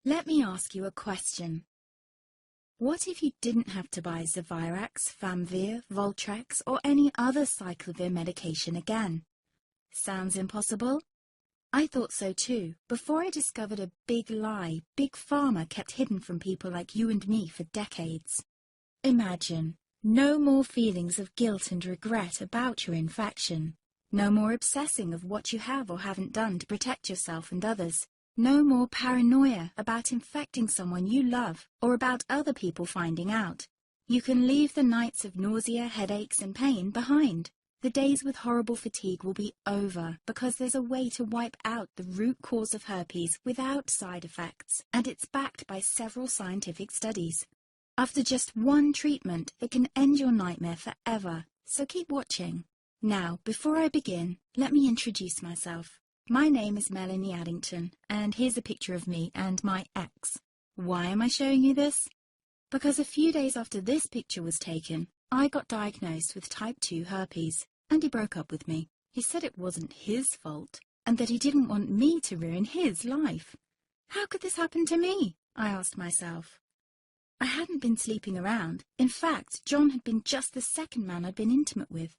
Let me ask you a question. What if you didn't have to buy Zevirax, Famvir, Voltrex, or any other cyclovir medication again? Sounds impossible? I thought so too, before I discovered a big lie Big Pharma kept hidden from people like you and me for decades. Imagine, no more feelings of guilt and regret about your infection. No more obsessing of what you have or haven't done to protect yourself and others. No more paranoia about infecting someone you love or about other people finding out. You can leave the nights of nausea, headaches and pain behind. The days with horrible fatigue will be over because there's a way to wipe out the root cause of herpes without side effects, and it's backed by several scientific studies. After just one treatment, it can end your nightmare forever, so keep watching. Now, before I begin, let me introduce myself. My name is Melanie Addington, and here's a picture of me and my ex. Why am I showing you this? Because a few days after this picture was taken, I got diagnosed with type 2 herpes, and he broke up with me. He said it wasn't his fault, and that he didn't want me to ruin his life. How could this happen to me? I asked myself. I hadn't been sleeping around. In fact, John had been just the second man I'd been intimate with.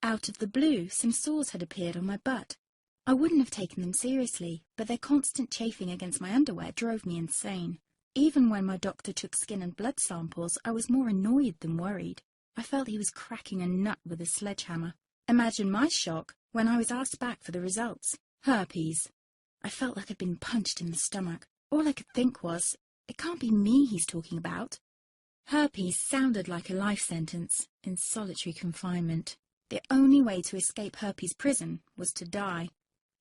Out of the blue, some sores had appeared on my butt. I wouldn't have taken them seriously, but their constant chafing against my underwear drove me insane. Even when my doctor took skin and blood samples, I was more annoyed than worried. I felt he was cracking a nut with a sledgehammer. Imagine my shock when I was asked back for the results. Herpes. I felt like I'd been punched in the stomach. All I could think was, it can't be me he's talking about. Herpes sounded like a life sentence in solitary confinement. The only way to escape herpes prison was to die.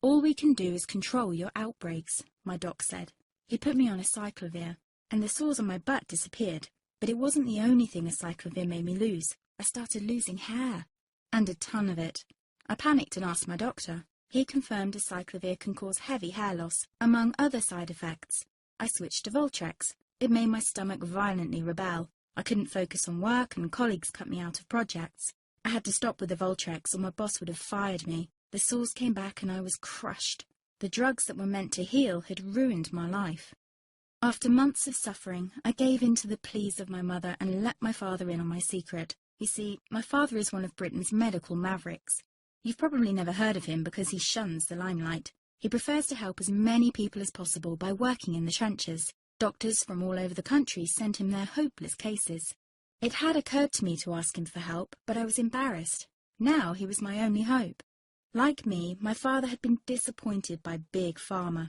All we can do is control your outbreaks, my doc said. He put me on a cyclovir, and the sores on my butt disappeared. But it wasn't the only thing a cyclovir made me lose. I started losing hair, and a ton of it. I panicked and asked my doctor. He confirmed a cyclovir can cause heavy hair loss, among other side effects. I switched to Voltrex. It made my stomach violently rebel. I couldn't focus on work, and colleagues cut me out of projects. I had to stop with the Voltrex, or my boss would have fired me. The sores came back and I was crushed. The drugs that were meant to heal had ruined my life. After months of suffering, I gave in to the pleas of my mother and let my father in on my secret. You see, my father is one of Britain's medical mavericks. You've probably never heard of him because he shuns the limelight. He prefers to help as many people as possible by working in the trenches. Doctors from all over the country sent him their hopeless cases. It had occurred to me to ask him for help, but I was embarrassed. Now he was my only hope. Like me, my father had been disappointed by Big Pharma.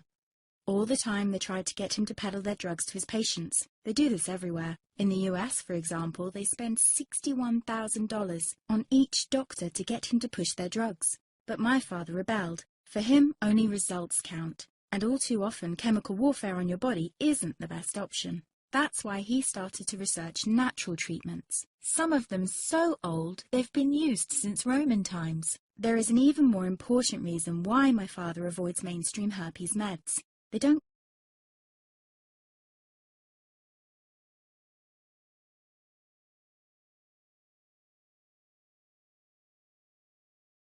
All the time they tried to get him to peddle their drugs to his patients. They do this everywhere. In the US, for example, they spend $61,000 on each doctor to get him to push their drugs. But my father rebelled. For him, only results count. And all too often, chemical warfare on your body isn't the best option. That's why he started to research natural treatments. Some of them so old, they've been used since Roman times. There is an even more important reason why my father avoids mainstream herpes meds. They don't